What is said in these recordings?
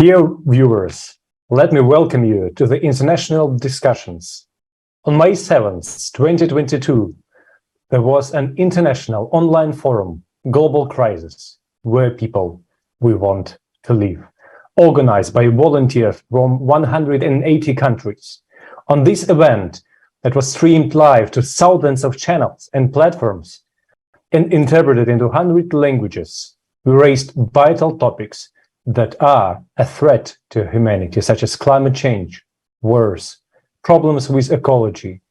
Dear viewers, let me welcome you to the international discussions. On May 7th, 2022, there was an international online forum, Global Crisis, Where People We Want to Live, organized by volunteers from 180 countries. On this event, that was streamed live to thousands of channels and platforms and interpreted into 100 languages, we raised vital topics that are a threat to humanity, such as climate change, wars, problems with ecology,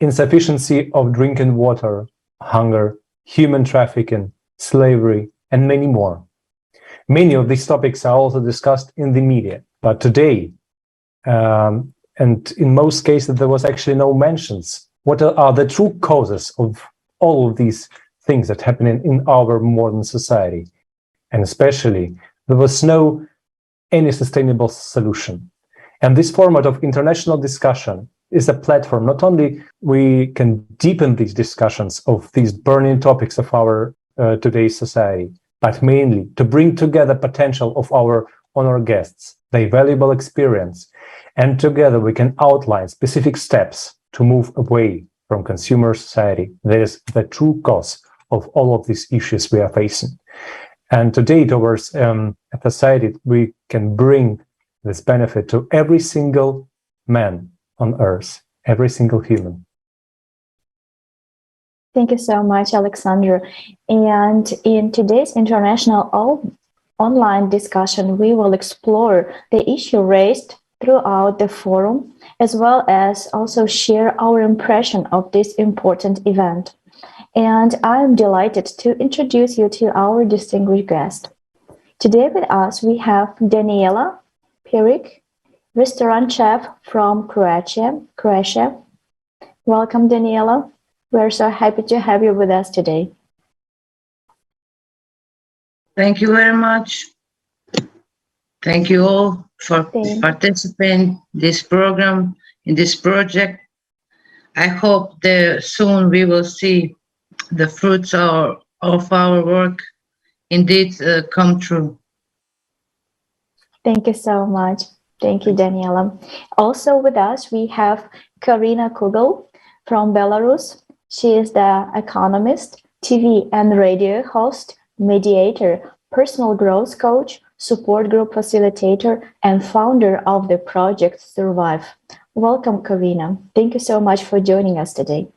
insufficiency of drinking water, hunger, human trafficking, slavery, and many more. Many of these topics are also discussed in the media, but today, and in most cases, there was actually no mentions. What are the true causes of all of these things that happen in our modern society? And especially, there was no any sustainable solution. And this format of international discussion is a platform. Not only we can deepen these discussions of these burning topics of our today's society, but mainly to bring together potential of our honored guests, their valuable experience, and together we can outline specific steps to move away from consumer society. That is the true cause of all of these issues we are facing. And today, towards a society, we can bring this benefit to every single man on earth, every single human. Thank you so much, Alexander. And in today's international online discussion, we will explore the issue raised throughout the forum, as well as also share our impression of this important event. And I'm delighted to introduce you to our distinguished guest. Today with us, we have Daniela, Peric, restaurant chef from Croatia. Welcome, Daniela. We're so happy to have you with us today. Thank you very much. Thank you all for participating in this program, in this project. I hope that soon we will see the fruits of our work indeed come true. Thank you so much. Thank you, Daniela. Also with us, we have Karina Kugel from Belarus. She is the Economist, TV and radio host, mediator, personal growth coach, support group facilitator, and founder of the project Survive. Welcome, Karina. Thank you so much for joining us today.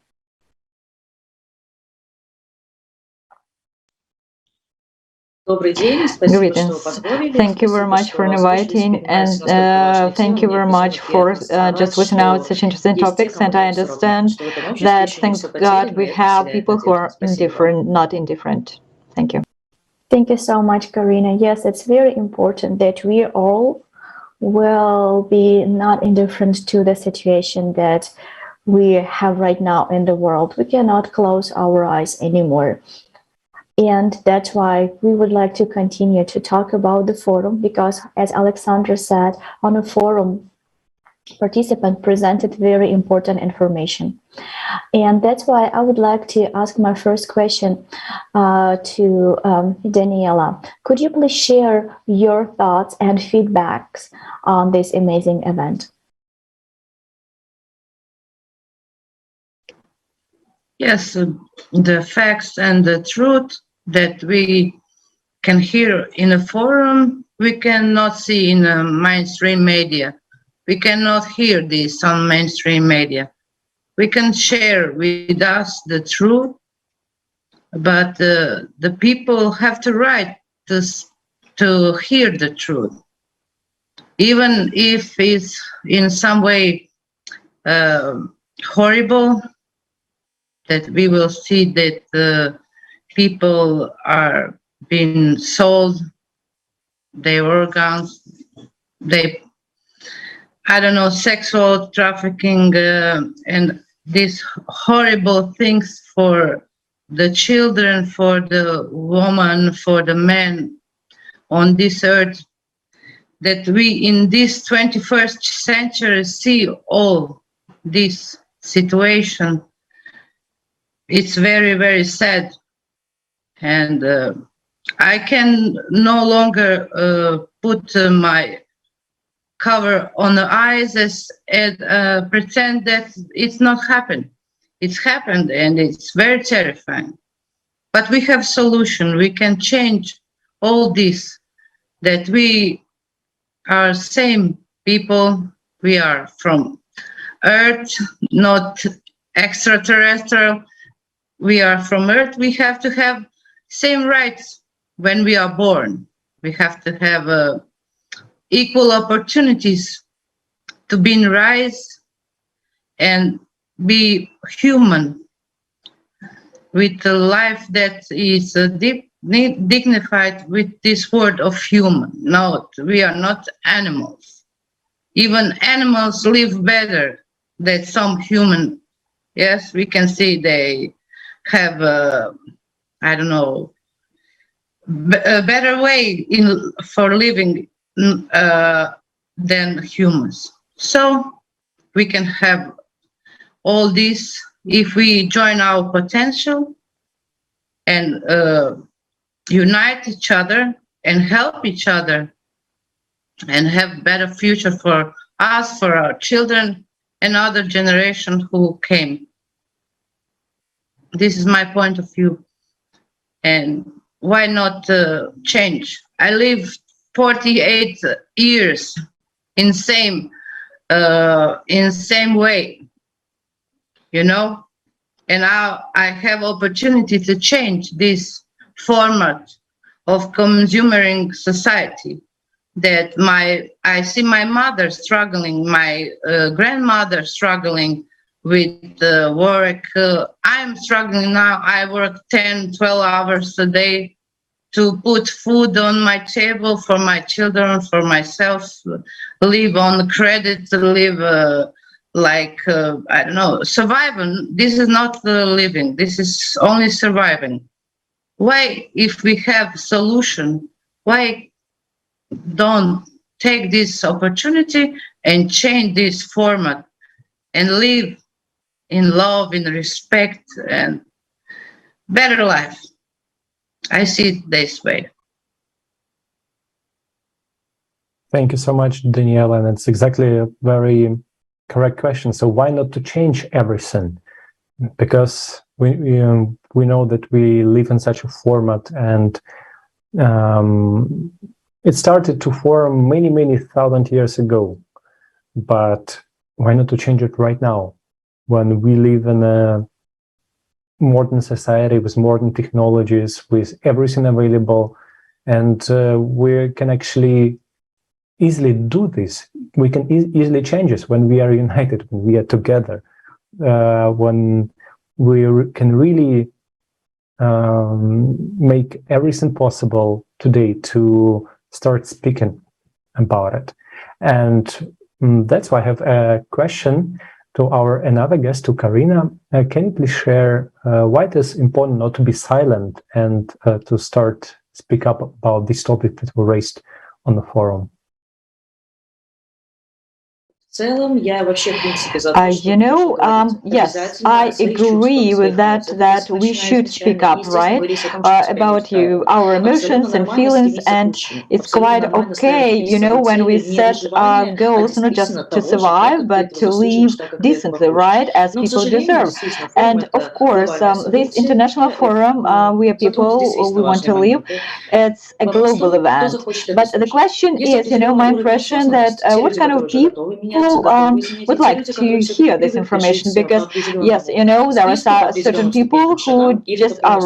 Greetings. Thank you very much for inviting, and thank you very much for just listening out such interesting topics. And I understand that, thank God, we have people who are indifferent, not indifferent. Thank you. Thank you so much, Karina. Yes, it's very important that we all will be not indifferent to the situation that we have right now in the world. We cannot close our eyes anymore. And that's why we would like to continue to talk about the forum, because as Alexandra said, on a forum, participant presented very important information. And that's why I would like to ask my first question to Daniela. Could you please share your thoughts and feedbacks on this amazing event? Yes, the facts and the truth that we can hear in a forum, we cannot see in mainstream media. We cannot hear this on mainstream media. We can share with us the truth, but the people have the right to hear the truth, even if it's in some way horrible. That we will see that people are being sold, their organs, I don't know, sexual trafficking, and these horrible things for the children, for the woman, for the men on this earth, that we in this 21st century see all this situation. It's very, very sad. And I can no longer put my cover on the eyes and pretend that it's not happened. It's happened, and it's very terrifying. But we have solution. We can change all this, that we are same people. We are from Earth, not extraterrestrial. We are from Earth. We have to have same rights when we are born. We have to have equal opportunities to be rise and be human with a life that is dignified with this word of human. No, we are not animals. Even animals live better than some human. Yes, we can see they have I don't know, a better way for living than humans. So we can have all this if we join our potential and unite each other and help each other and have better future for us, for our children and other generation who came. This is my point of view. And why not change? I lived 48 years in same way, you know, and now I have opportunity to change this format of consumering society. That I see my mother struggling, my grandmother struggling with work. I'm struggling now. I work 10, 12 hours a day to put food on my table for my children, for myself, live on credit, live I don't know, surviving. This is not living. This is only surviving. Why, if we have solution, why don't take this opportunity and change this format and live in love, in respect, and better life? I see it this way. Thank you so much, Daniela, and it's exactly a very correct question. So why not to change everything? Because we know that we live in such a format, and it started to form many thousand years ago. But why not to change it right now, when we live in a modern society with modern technologies, with everything available, and we can actually easily do this. We can easily change this when we are united, when we are together, when we can really make everything possible today to start speaking about it. And that's why I have a question to our another guest, to Karina. Can you please share why it is important not to be silent and to start speak up about this topic that were raised on the forum? Yes, I agree with that we should speak up, right, about our emotions and feelings, and it's quite okay, you know, when we set goals not just to survive, but to live decently, right, as people deserve. And of course, this international forum, we are people, we want to live, it's a global event. But the question is, you know, my impression that what kind of people would like to hear this information, because yes, you know, there are certain people who just are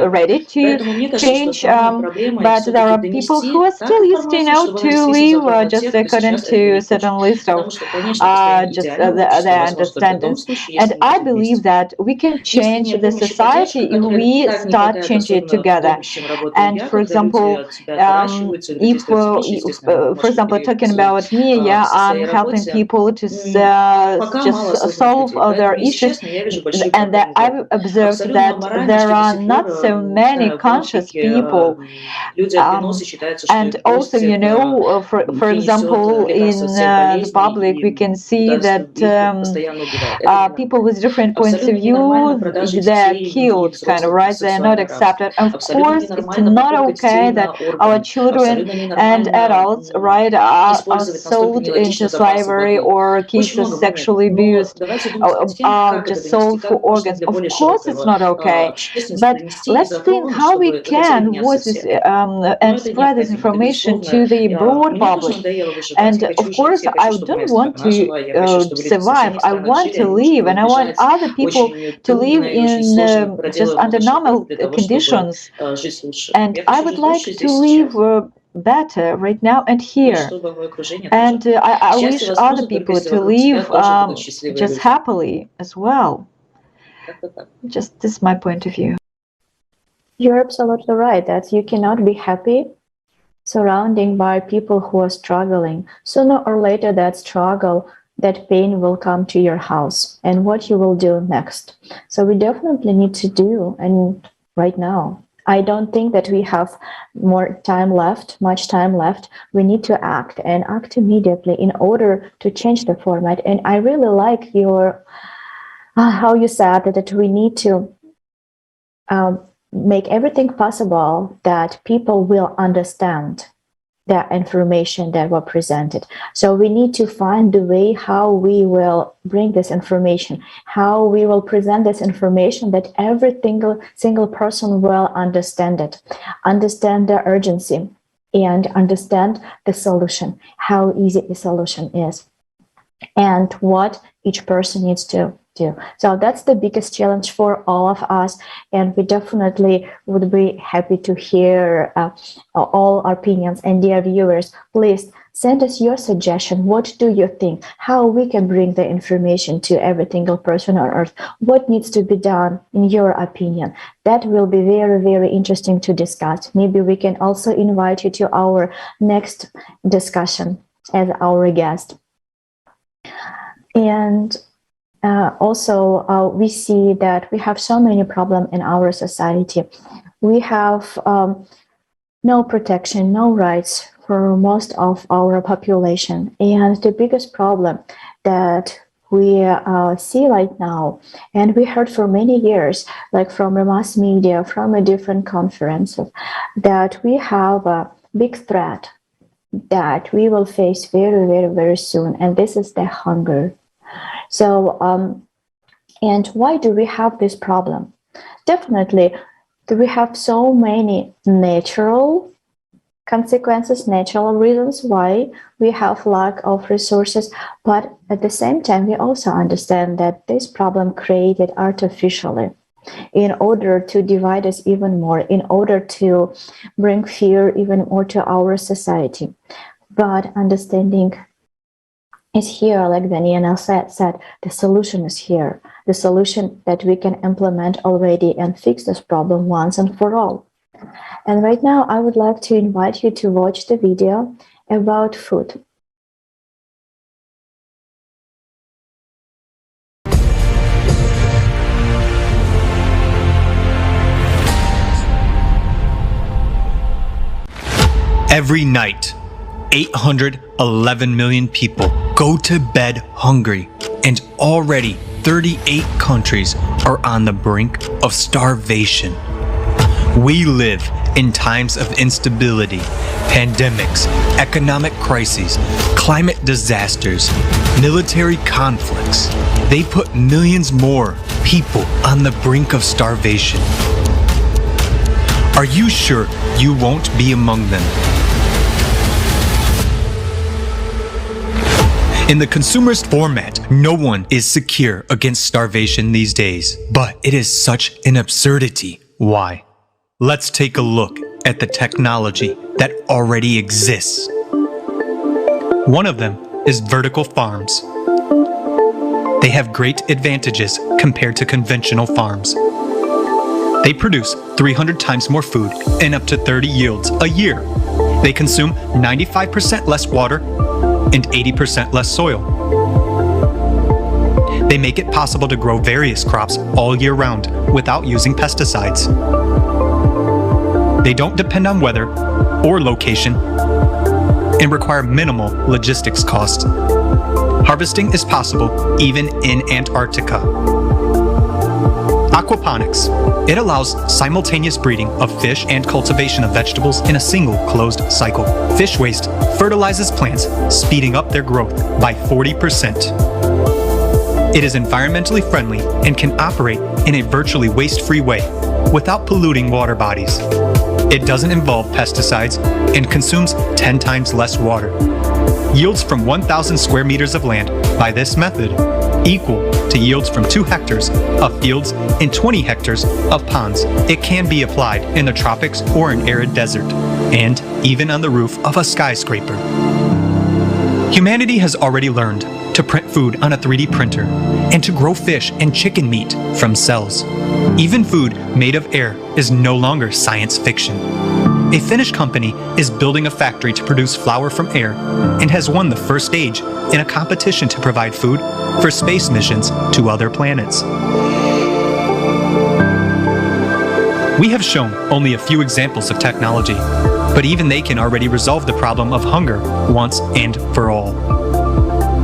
ready to change, but there are people who are still used, you know, to live just according to a certain list of just their understandings. And I believe that we can change the society if we start changing it together. And for example, if for example, talking about me, yeah, I'm helping people people to just solve their issues. And I've observed that there are not so many conscious people. And also, for example, in the public, we can see that people with different points of view, they're killed, kind of, right? They're not accepted. Of course, it's not okay that our children and adults, right, are sold into slavery or kids are sexually abused, are just sold for organs. Of course, it's not okay. But let's think how we can voice this and spread this information to the broad public. And of course, I don't want to survive. I want to live, and I want other people to live in just under normal conditions. And I would like to live better right now and here. And I wish other people to live just happily as well. Just this is my point of view. You're absolutely right that you cannot be happy surrounding by people who are struggling. Sooner or later, that struggle, that pain will come to your house, and what you will do next. So we definitely need to do, and right now, I don't think that we have much time left. We need to act and act immediately in order to change the format. And I really like your how you said that we need to make everything possible that people will understand the information that were presented. So we need to find the way how we will bring this information, how we will present this information that every single person will understand it, understand the urgency, and understand the solution, how easy the solution is, and what each person needs to do. So that's the biggest challenge for all of us, and we definitely would be happy to hear all our opinions. And dear viewers, please send us your suggestion. What do you think? How we can bring the information to every single person on Earth? What needs to be done in your opinion? That will be very, very interesting to discuss. Maybe we can also invite you to our next discussion as our guest. And also, we see that we have so many problems in our society. We have no protection, no rights for most of our population. And the biggest problem that we see right now, and we heard for many years, like from the mass media, from a different conferences, that we have a big threat that we will face very, very, very soon. And this is the hunger. So, and why do we have this problem? Definitely, we have so many natural consequences, natural reasons why we have lack of resources. But at the same time, we also understand that this problem created artificially in order to divide us even more, in order to bring fear even more to our society. But understanding is here, like Daniela said, the solution is here. The solution that we can implement already and fix this problem once and for all. And right now, I would like to invite you to watch the video about food. Every night, 811 million people go to bed hungry, and already 38 countries are on the brink of starvation. We live in times of instability, pandemics, economic crises, climate disasters, military conflicts. They put millions more people on the brink of starvation. Are you sure you won't be among them? In the consumerist format, no one is secure against starvation these days. But it is such an absurdity. Why? Let's take a look at the technology that already exists. One of them is vertical farms. They have great advantages compared to conventional farms. They produce 300 times more food and up to 30 yields a year. They consume 95% less water and 80% less soil. They make it possible to grow various crops all year round without using pesticides. They don't depend on weather or location and require minimal logistics cost. Harvesting is possible even in Antarctica. Aquaponics. It allows simultaneous breeding of fish and cultivation of vegetables in a single closed cycle. Fish waste fertilizes plants, speeding up their growth by 40%. It is environmentally friendly and can operate in a virtually waste-free way without polluting water bodies. It doesn't involve pesticides and consumes 10 times less water. Yields from 1,000 square meters of land by this method equal to yields from 2 hectares of fields and 20 hectares of ponds. It can be applied in the tropics or an arid desert, and even on the roof of a skyscraper. Humanity has already learned to print food on a 3D printer and to grow fish and chicken meat from cells. Even food made of air is no longer science fiction. A Finnish company is building a factory to produce flour from air and has won the first stage in a competition to provide food for space missions to other planets. We have shown only a few examples of technology, but even they can already resolve the problem of hunger once and for all.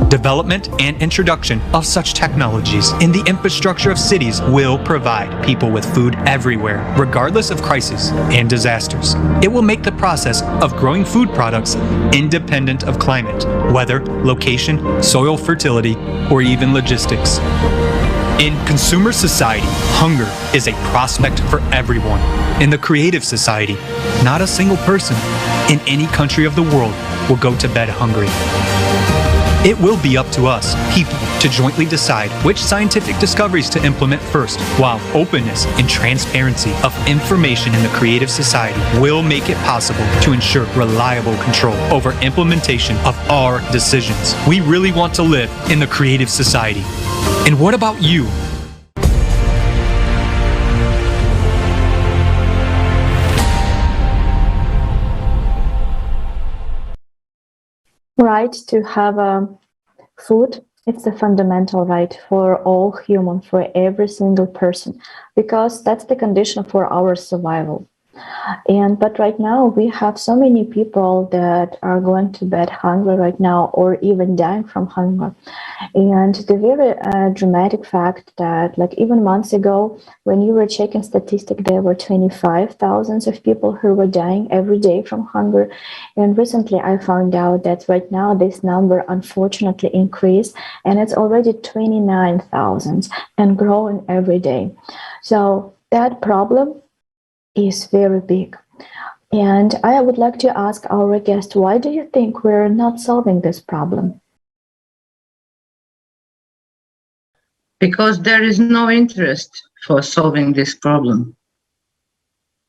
Development and introduction of such technologies in the infrastructure of cities will provide people with food everywhere, regardless of crises and disasters. It will make the process of growing food products independent of climate, weather, location, soil fertility, or even logistics. In consumer society, hunger is a prospect for everyone. In the creative society, not a single person in any country of the world will go to bed hungry. It will be up to us, people, to jointly decide which scientific discoveries to implement first, while openness and transparency of information in the creative society will make it possible to ensure reliable control over implementation of our decisions. We really want to live in the creative society. And what about you? Right to have food, it's a fundamental right for all human, for every single person, because that's the condition for our survival. But right now we have so many people that are going to bed hungry right now, or even dying from hunger. And the very dramatic fact that, like, even months ago, when you were checking statistics, there were 25,000 of people who were dying every day from hunger. And recently I found out that right now this number unfortunately increased, and it's already 29,000 and growing every day. So that problem is very big. And I would like to ask our guest, why do you think we're not solving this problem? Because there is no interest for solving this problem.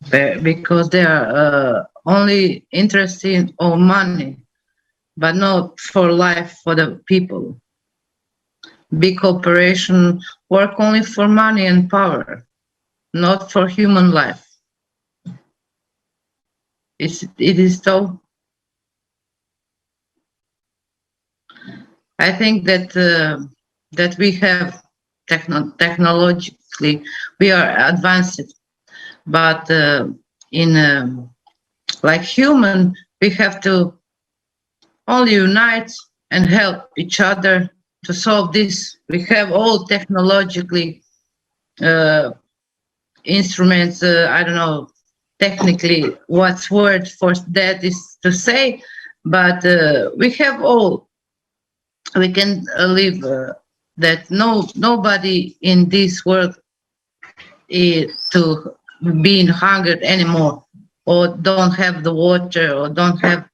Because they are only interested in money, but not for life for the people. Big corporations work only for money and power, not for human life. It is so. I think that that we have technologically we are advanced, but in like human, we have to only unite and help each other to solve this. We have all technologically instruments. I don't know technically what's word for that is to say, but we have all. We can live that nobody in this world is to be hungered anymore, or don't have the water, or don't have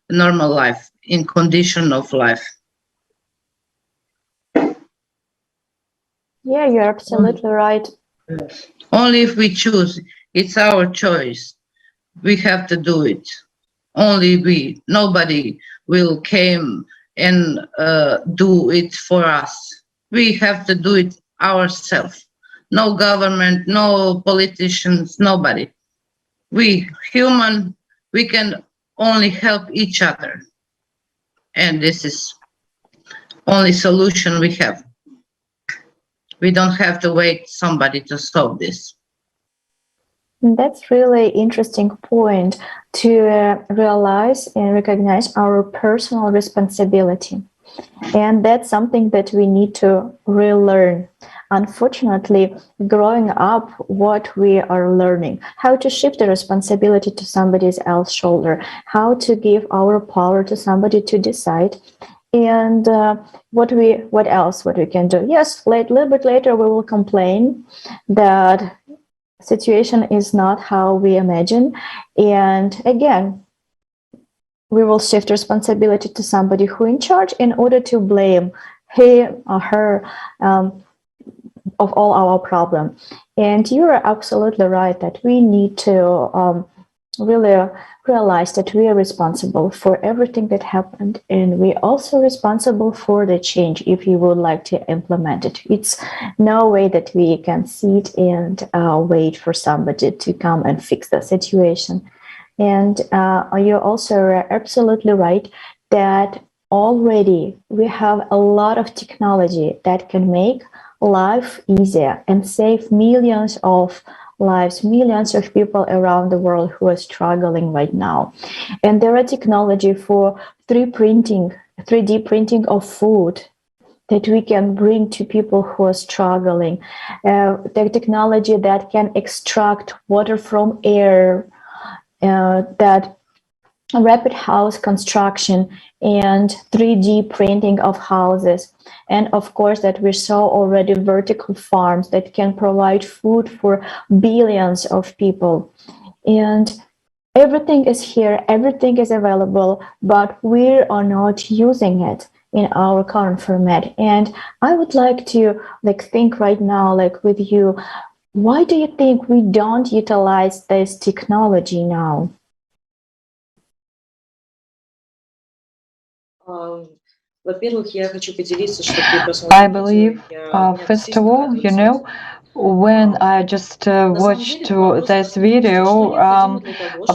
normal life in condition of life. Yeah, you're absolutely right. Only if we choose, it's our choice. We have to do it. Only we. Nobody will come and do it for us. We have to do it ourselves. No government, no politicians, nobody. We human, we can only help each other. And this is only solution we have. we don't have to wait somebody to solve this. That's really interesting point to realize and recognize our personal responsibility. And that's something that we need to relearn. Unfortunately, growing up, what we are learning, how to shift the responsibility to somebody else's shoulder, how to give our power to somebody to decide, and what we can do. Yes, a little bit later we will complain that situation is not how we imagine, and again we will shift responsibility to somebody who in charge in order to blame him or her of all our problem. And you are absolutely right that we need to really realize that we are responsible for everything that happened, and we're also responsible for the change if you would like to implement it. It's no way that we can sit and wait for somebody to come and fix the situation. And you're also absolutely right that already we have a lot of technology that can make life easier and save millions of lives, millions of people around the world who are struggling right now. And there are technology for 3D printing of food that we can bring to people who are struggling. The technology that can extract water from air, that rapid house construction and 3D printing of houses. And of course that we saw already vertical farms that can provide food for billions of people. And everything is here, everything is available, but we are not using it in our current format. And I would like to think right now, with you, why do you think we don't utilize this technology now? I believe, first of all, when I just watched this video about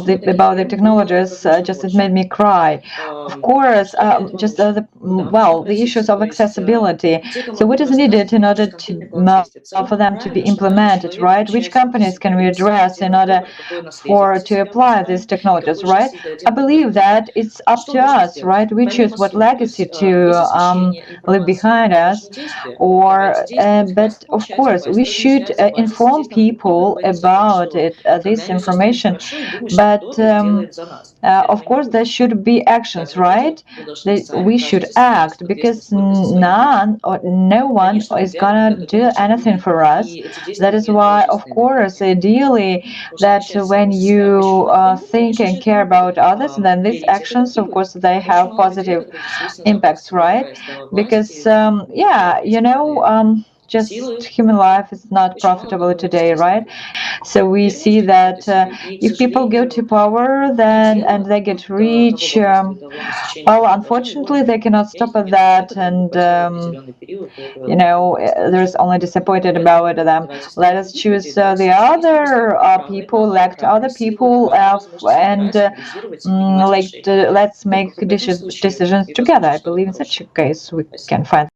the technologies, it made me cry. Of course, the issues of accessibility. So what is needed in order to for them to be implemented, right? Which companies can we address in order to apply these technologies, right? I believe that it's up to us, right? We choose what legacy to leave behind us, but of course we should inform people about this information, but of course there should be actions, right? We should act, because no one is gonna do anything for us. That is why, of course, ideally, that when you think and care about others, then these actions, of course, they have positive impacts, right? Because just human life is not profitable today, right? So we see that if people go to power, then and they get rich, well, unfortunately, they cannot stop at that, and there's only disappointed about them. Let us choose the other people, elect other people, and let's make decisions together. I believe in such a case we can find.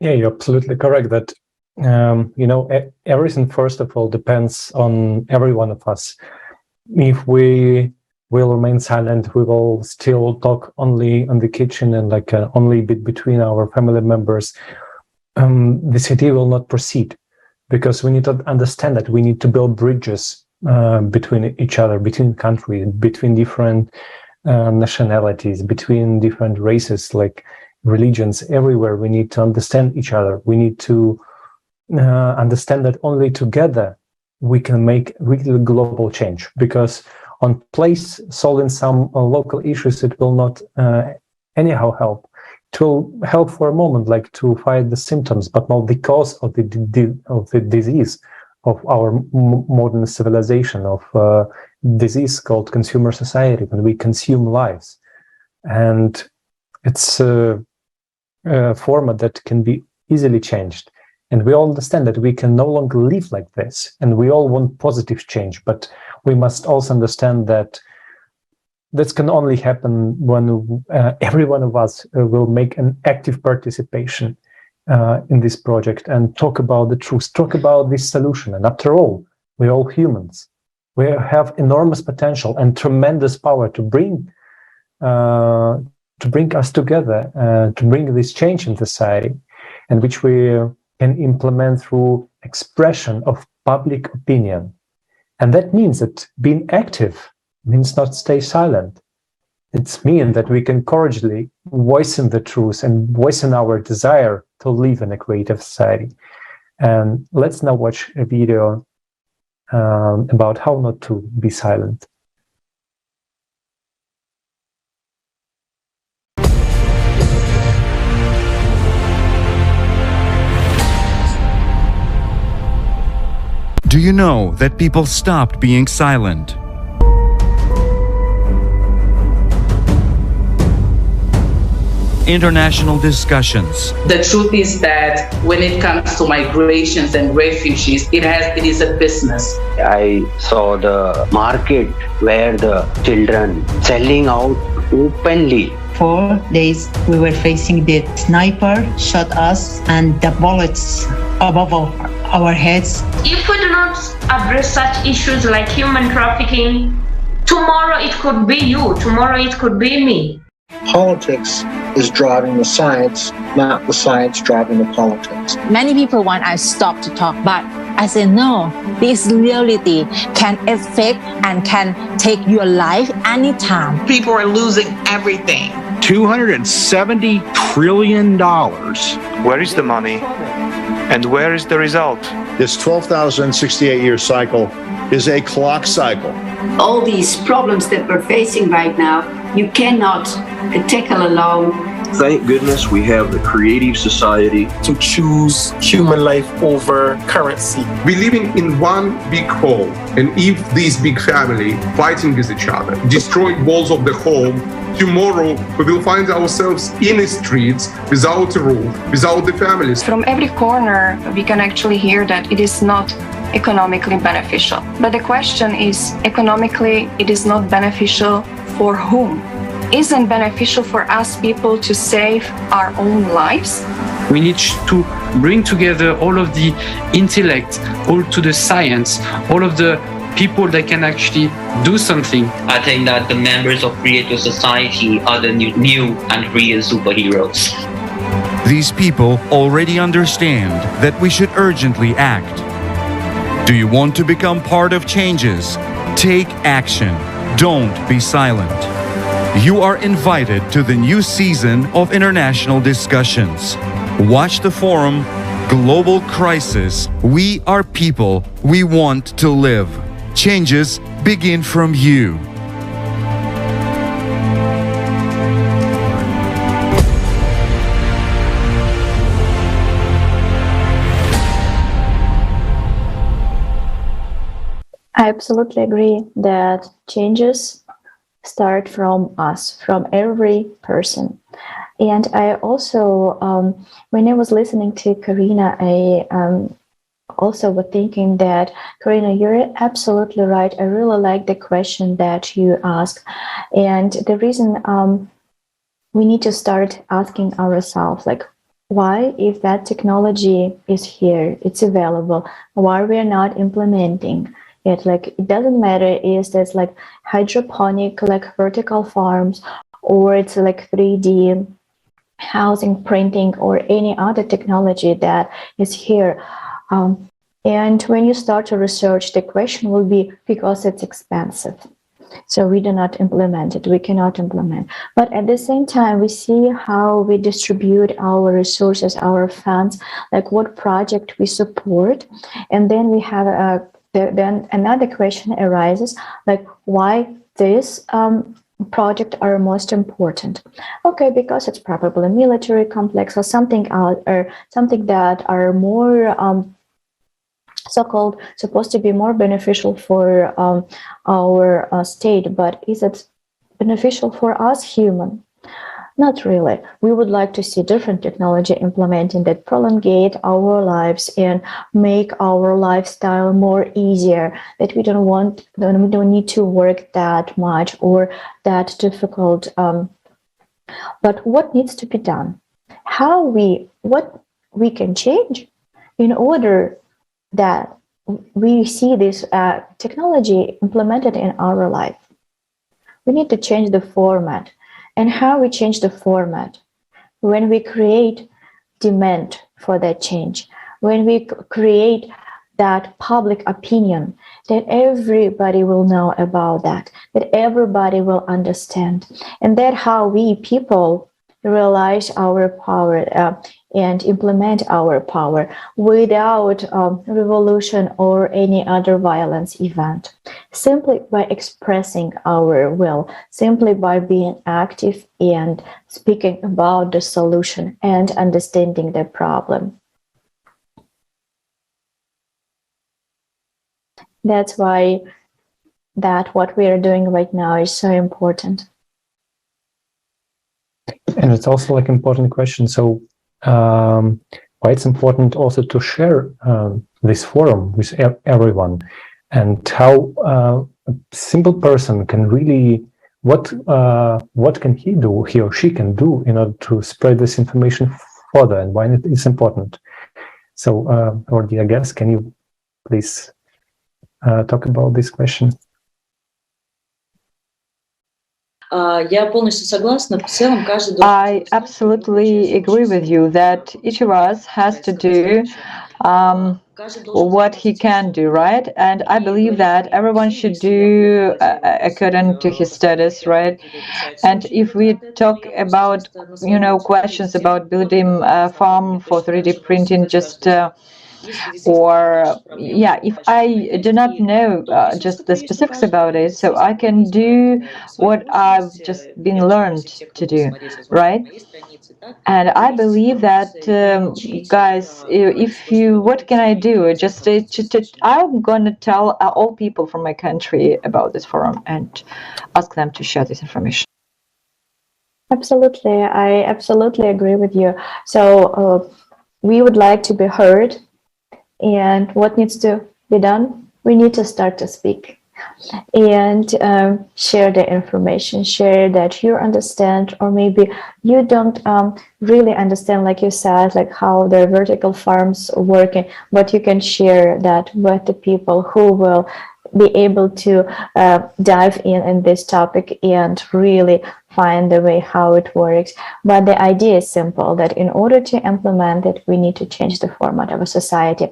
Yeah, you're absolutely correct that, everything, first of all, depends on every one of us. If we will remain silent, we will still talk only in the kitchen and only between our family members, the city will not proceed, because we need to understand that we need to build bridges between each other, between countries, between different nationalities, between different races, religions. Everywhere we need to understand each other. We need to understand that only together we can make real global change, because on place solving some local issues, it will not anyhow help. It will help for a moment, to fight the symptoms, but not the cause of the disease of our modern civilization, of disease called consumer society, when we consume lives. And it's a format that can be easily changed. And we all understand that we can no longer live like this, and we all want positive change, but we must also understand that this can only happen when every one of us will make an active participation in this project and talk about the truth, talk about this solution. And after all, we're all humans. We have enormous potential and tremendous power to bring us together, to bring this change in society, and which we can implement through expression of public opinion. And that means that being active means not stay silent. It means that we can courageously voice in the truth and voice in our desire to live in a creative society. And let's now watch a video about how not to be silent. Do you know that people stopped being silent? International discussions. The truth is that when it comes to migrations and refugees, it is a business. I saw the market where the children selling out openly. 4 days we were facing the sniper shot us and the bullets above our heads. If we do not address such issues like human trafficking, tomorrow it could be you, tomorrow it could be me. Politics is driving the science, not the science driving the politics. Many people want us to stop to talk, but I say no. This reality can affect and can take your life anytime. People are losing everything. $270 trillion. Where is the money? And where is the result? This 12,068-year cycle is a clock cycle. All these problems that we're facing right now, you cannot tackle alone. Thank goodness we have the creative society to choose human life over currency. We're living in one big home, and if this big family fighting with each other, destroying walls of the home, tomorrow we will find ourselves in the streets without a roof, without the families. From every corner, we can actually hear that it is not economically beneficial. But the question is, economically, it is not beneficial for whom? Isn't beneficial for us people to save our own lives? We need to bring together all of the intellect, all to the science, all of the people that can actually do something. I think that the members of creative society are the new and real superheroes. These people already understand that we should urgently act. Do you want to become part of changes? Take action. Don't be silent. You are invited to the new season of international discussions. Watch the forum, Global Crisis. We are people. We want to live. Changes begin from you. I absolutely agree that changes start from us, from every person. And I also, when I was listening to Karina, I also was thinking that, Karina, you're absolutely right. I really like the question that you asked. And the reason we need to start asking ourselves, like, why, if that technology is here, it's available, why we're not implementing it? Like, it doesn't matter is there's like hydroponic, like vertical farms, or it's like 3D housing printing, or any other technology that is here. And when you start to research, the question will be because it's expensive. So we do not implement it, we cannot implement. But at the same time, we see how we distribute our resources, our funds, like what project we support. And then we have then another question arises, like why this project are most important. Okay, because it's probably a military complex or something else, or something that are more so-called supposed to be more beneficial for our state. But is it beneficial for us human? Not really. We would like to see different technology implementing that prolongate our lives and make our lifestyle more easier, that we don't need to work that much or that difficult. But what needs to be done? What we can change in order that we see this technology implemented in our life. We need to change the format. And how we change the format? When we create demand for that change, when we create that public opinion, that everybody will know about that everybody will understand. And that's how we people realize our power and implement our power without revolution or any other violence event. Simply by expressing our will, simply by being active and speaking about the solution and understanding the problem. That's why what we are doing right now is so important. And it's also like important question. So why it's important also to share this forum with everyone, and how a simple person can really, what can he or she can do in order to spread this information further, and why it is important. So our dear guest, can you please talk about this question? I absolutely agree with you that each of us has to do what he can do, right? And I believe that everyone should do according to his status, right? And if we talk about, questions about building a farm for 3D printing, just if I do not know just the specifics about it, so I can do what I've just been learned to do, right? And I believe that, guys, what can I do? Just I'm going to tell all people from my country about this forum and ask them to share this information. Absolutely, I absolutely agree with you. So we would like to be heard. And what needs to be done? We need to start to speak and share the information, share that you understand, or maybe you don't really understand, like you said, like how the vertical farms are working, but you can share that with the people who will be able to dive in this topic and really find the way how it works. But the idea is simple, that in order to implement it, we need to change the format of a society.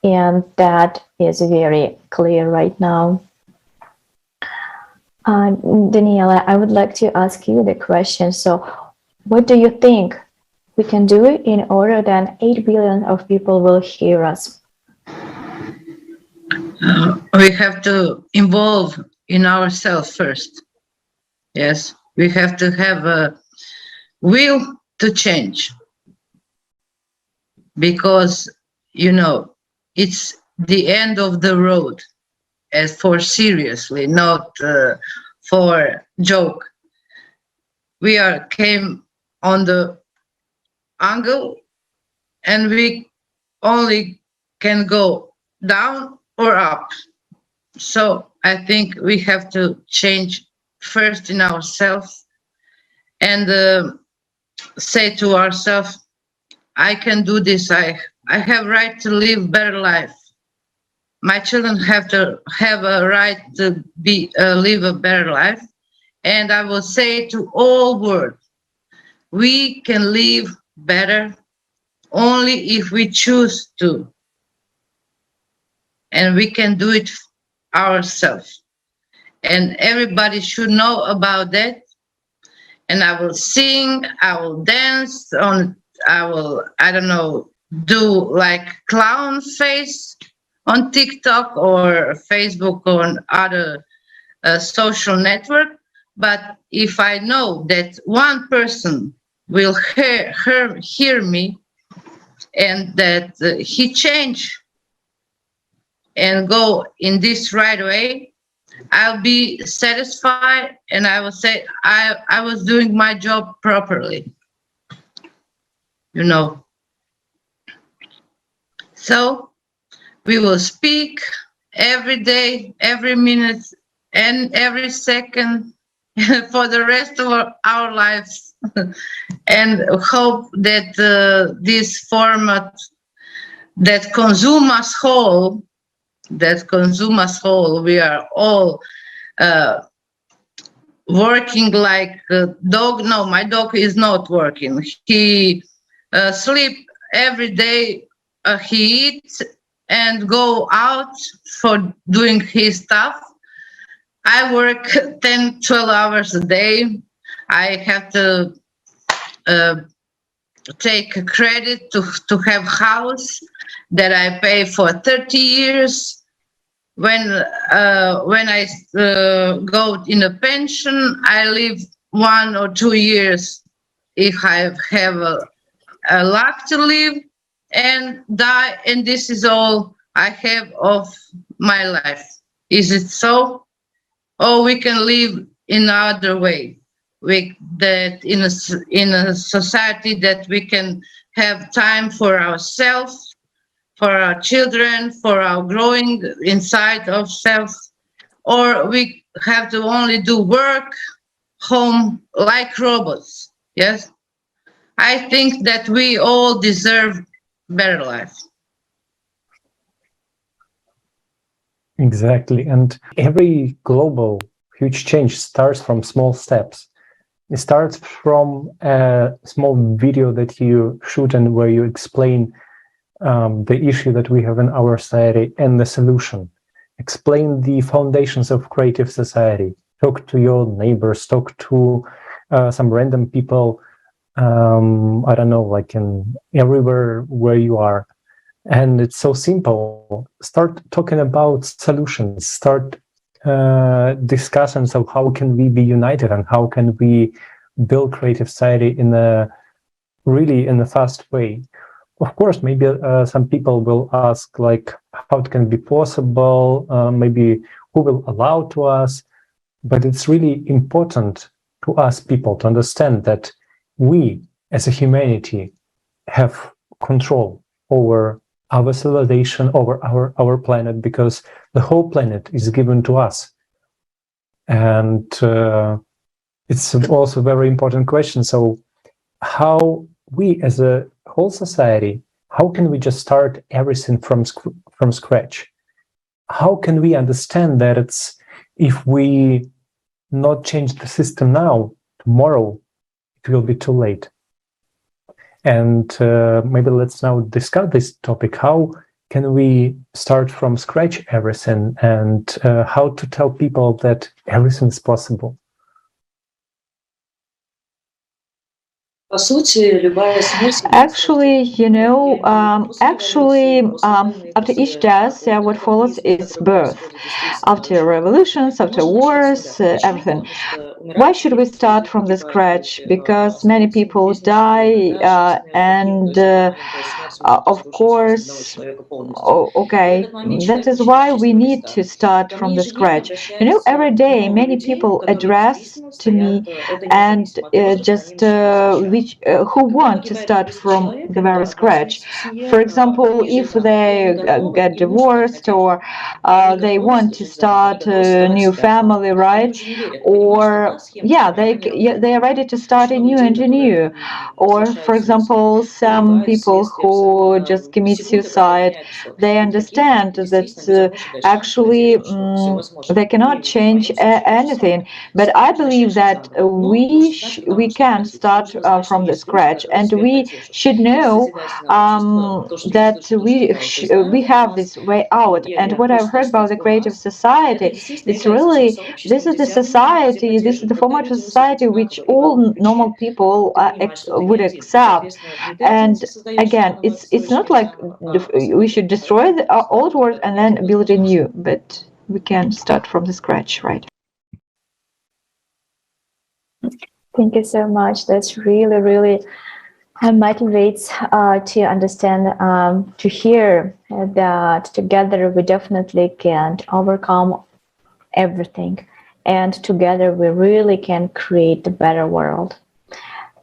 And that is very clear right now. Daniela, I would like to ask you the question. So what do you think we can do in order that 8 billion of people will hear us? We have to involve in ourselves first. Yes, we have to have a will to change, because it's the end of the road, as for seriously, not for joke. We came on the angle, and we only can go down or up. So I think we have to change first in ourselves and say to ourselves, I can do this. I have right to live better life. My children have to have a right to live a better life. And I will say to all world, we can live better only if we choose to. And we can do it ourselves. And everybody should know about that. And I will sing, I will dance, I don't know, do like clown face on TikTok or Facebook or on other social network. But if I know that one person will hear me and that he change and go in this right way, I'll be satisfied, and I will say I was doing my job properly. So we will speak every day, every minute, and every second, for the rest of our lives, and hope that this format that consume us whole, we are all working like a dog. No, my dog is not working. He sleep every day. He eats and go out for doing his stuff. I work 10, 12 hours a day. I have to take a credit to have house that I pay for 30 years. When I go in a pension, I live 1 or 2 years if I have a luck to live, and die, and this is all I have of my life. Is it so? Or we can live in another way, that in a society that we can have time for ourselves, for our children, for our growing inside ourselves, or we have to only do work, home, like robots. Yes, I think that we all deserve better life. Exactly. And every global huge change starts from small steps. It starts from a small video that you shoot and where you explain the issue that we have in our society and the solution. Explain the foundations of creative society. Talk to your neighbors, talk to some random people, I don't know, like in everywhere where you are. And it's so simple. Start talking about solutions, start discussions of how can we be united and how can we build creative society in a fast way. Of course, maybe some people will ask, like, how it can be possible, maybe who will allow to us, but it's really important to us people to understand that we as a humanity have control over our civilization, over our planet, because the whole planet is given to us. And it's also a very important question. So how we as a whole society, how can we just start everything from scratch? How can we understand that it's, if we not change the system now, tomorrow it will be too late? And maybe let's now discuss this topic. How can we start from scratch everything, and how to tell people that everything is possible? Actually, after each death, what follows is birth. After revolutions, after wars, everything. Why should we start from the scratch? Because many people die, and of course, okay, that is why we need to start from the scratch. Every day many people address to me and who want to start from the very scratch. For example, if they get divorced, or they want to start a new family, right? Or they are ready to start a new. Or for example, some people who just commit suicide, they understand that actually they cannot change anything. But I believe that we can start from the scratch, and we should know that we have this way out. And what I've heard about the creative society, it's really, this is the society, this is the format of society which all normal people would accept. And again, it's not like we should destroy the old world and then build a new, but we can start from the scratch, right? Thank you so much. That's really motivates to understand, to hear that together we definitely can overcome everything, and together we really can create a better world.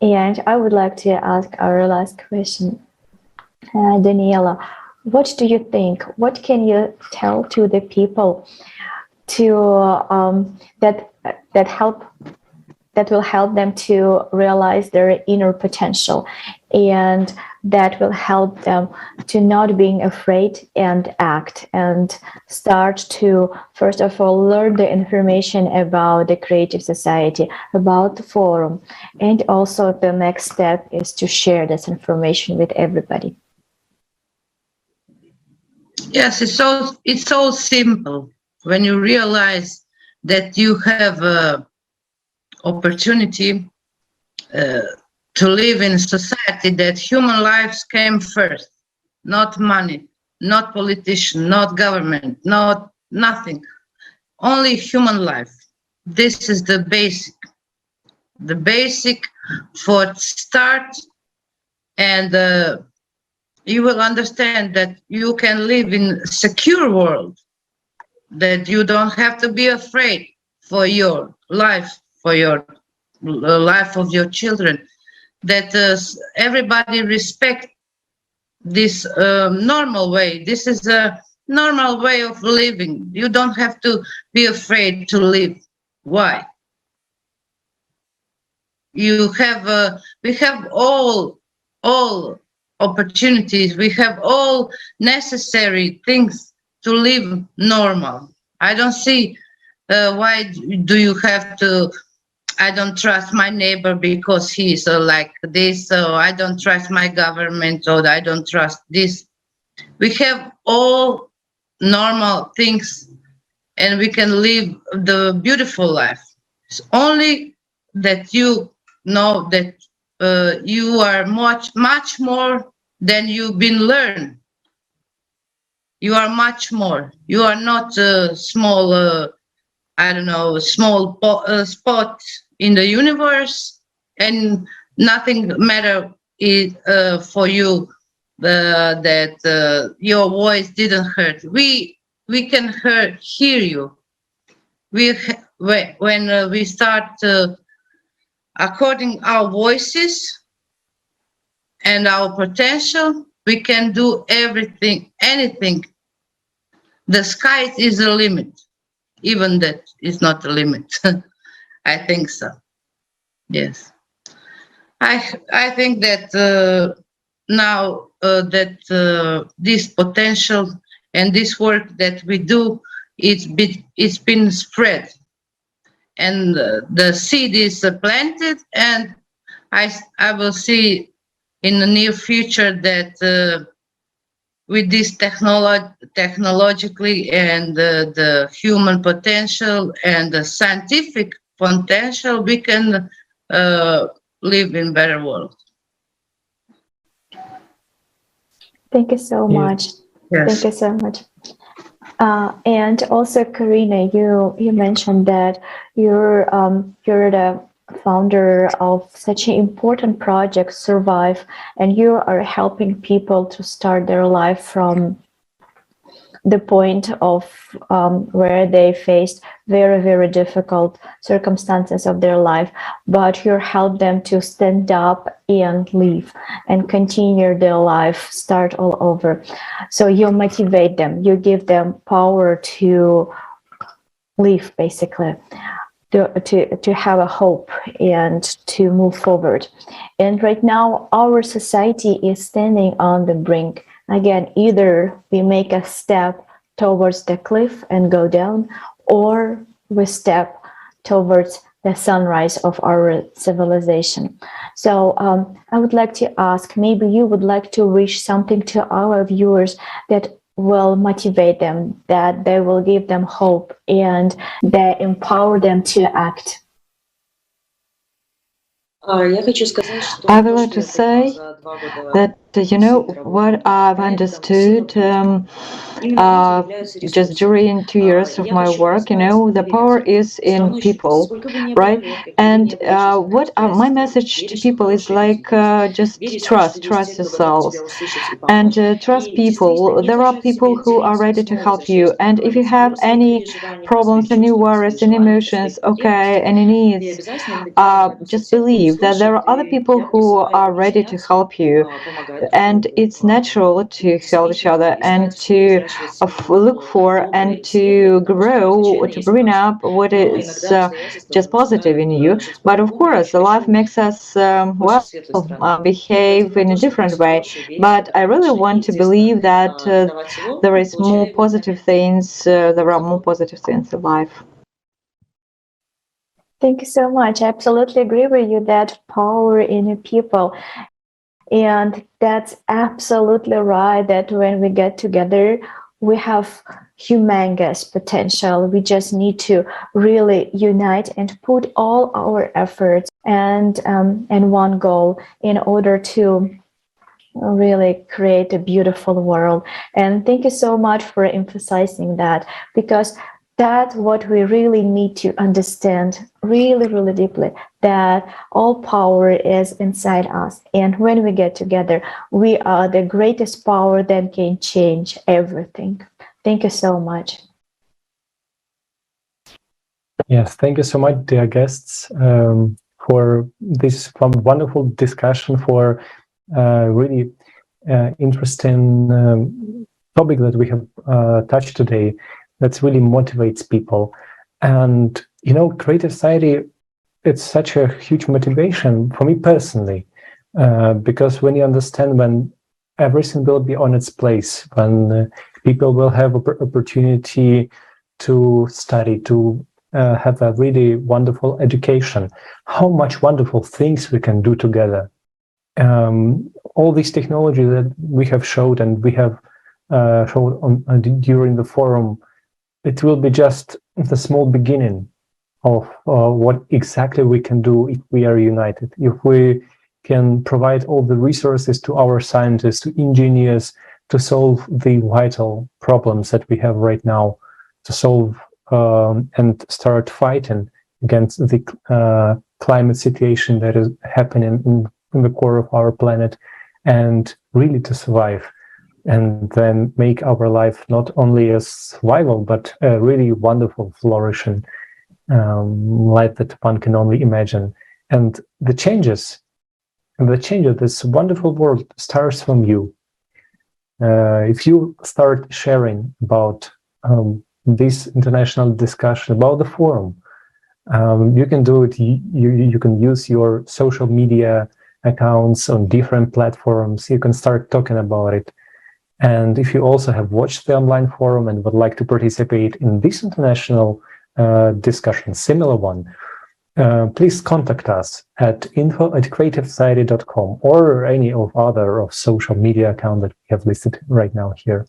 And I would like to ask our last question, Daniela, what do you think? What can you tell to the people to that help that will help them to realize their inner potential, and that will help them to not being afraid and act and start to, first of all, learn the information about the creative society, about the forum, and also the next step is to share this information with everybody. Yes, it's so simple when you realize that you have a opportunity to live in a society that human lives came first, not money, not politician, not government, not nothing, only human life. This is the basic for start, and you will understand that you can live in a secure world, that you don't have to be afraid for your life, for your life of your children, that everybody respect this normal way. This is a normal way of living. You don't have to be afraid to live. Why? You have we have all opportunities. We have all necessary things to live normal. I don't see why do you have to, I don't trust my neighbor because he's like this, so I don't trust my government, or I don't trust this. We have all normal things and we can live the beautiful life. It's only that you know that you are much more than you've been learned. You are much more. You are not a small, I don't know, small spot in the universe, and nothing matter for you that your voice didn't hurt. We can hear you. When we start according our voices and our potential, we can do everything, anything. The sky is the limit. Even that is not a limit. I think so. Yes. I think that now that this potential and this work that we do, it's been spread, and the seed is planted, and I will see in the near future that with this technologically and the human potential and the scientific potential, we can live in better world. Thank you so much. Yes. Thank you so much. And also, Karina, you mentioned that you're the founder of such an important project, Survive, and you are helping people to start their life from the point of where they faced very, very difficult circumstances of their life, but you help them to stand up and live and continue their life, start all over. So you motivate them, you give them power to live, basically, to have a hope and to move forward. And right now, our society is standing on the brink. Again, either we make a step towards the cliff and go down, or we step towards the sunrise of our civilization. So I would like to ask, maybe you would like to wish something to our viewers that will motivate them, that they will give them hope and that empower them to act. I would like to say that, what I've understood just during 2 years of my work, the power is in people, right? And what my message to people is like, just trust yourselves and trust people. There are people who are ready to help you. And if you have any problems, any worries, any emotions, okay, any needs, just believe that there are other people who are ready to help you. and it's natural to help each other and to look for and to grow, to bring up what is just positive in you. But of course, life makes us behave in a different way. But I really want to believe that there is more positive things. There are more positive things in life. Thank you so much. I absolutely agree with you that power in people. And that's absolutely right, that when we get together, we have humongous potential. We just need to really unite and put all our efforts and one goal in order to really create a beautiful world. And thank you so much for emphasizing that, because that's what we really need to understand really, really deeply, that all power is inside us. And when we get together, we are the greatest power that can change everything. Thank you so much. Yes, thank you so much, dear guests, for this wonderful discussion, for really interesting topic that we have touched today. That really motivates people. And, you know, creative society, it's such a huge motivation for me personally, because when you understand when everything will be on its place, when people will have opportunity to study, to have a really wonderful education, how much wonderful things we can do together. All these technology that we have showed and we have showed during the forum, it will be just the small beginning of what exactly we can do if we are united, if we can provide all the resources to our scientists, to engineers, to solve the vital problems that we have right now, to solve and start fighting against the climate situation that is happening in the core of our planet, and really to survive. And then make our life not only a survival, but a really wonderful, flourishing life that one can only imagine. And the changes of this wonderful world starts from you. If you start sharing about this international discussion, about the forum, you can do it. You can use your social media accounts on different platforms. You can start talking about it. And if you also have watched the online forum and would like to participate in this international discussion, similar one, please contact us at info@creativesociety.com or any of other of social media account that we have listed right now here.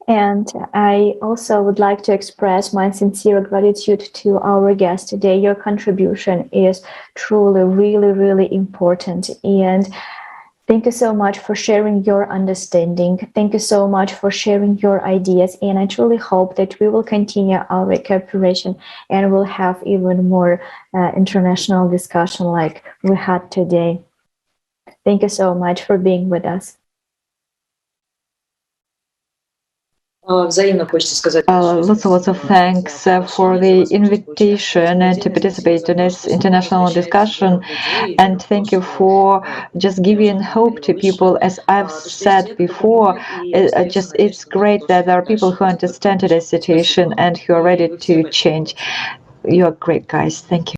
And I also would like to express my sincere gratitude to our guest today. Your contribution is truly, really, really important. And thank you so much for sharing your understanding. Thank you so much for sharing your ideas. And I truly hope that we will continue our cooperation and we'll have even more international discussion like we had today. Thank you so much for being with us. Lots of thanks for the invitation and to participate in this international discussion, and thank you for just giving hope to people. As I've said before, it's great that there are people who understand today's situation and who are ready to change. You're great, guys. Thank you.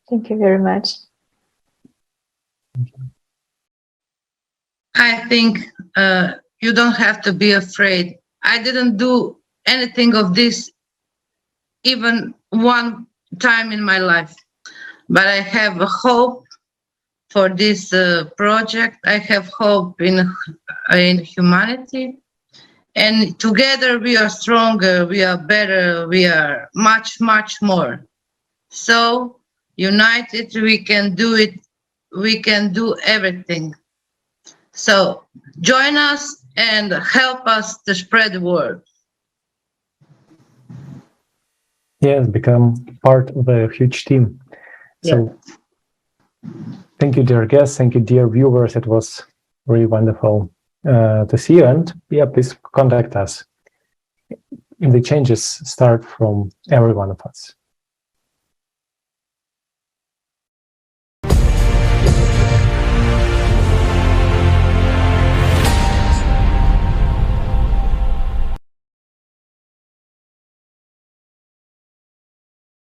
Thank you very much. I think you don't have to be afraid. I didn't do anything of this even one time in my life, but I have a hope for this project. I have hope in humanity, and together we are stronger, we are better, we are much, much more. So united, we can do it. We can do everything. So join us and help us to spread the word. Yes, become part of a huge team. So thank you, dear guests. Thank you, dear viewers. It was really wonderful to see you. And yeah, please contact us. The changes start from every one of us.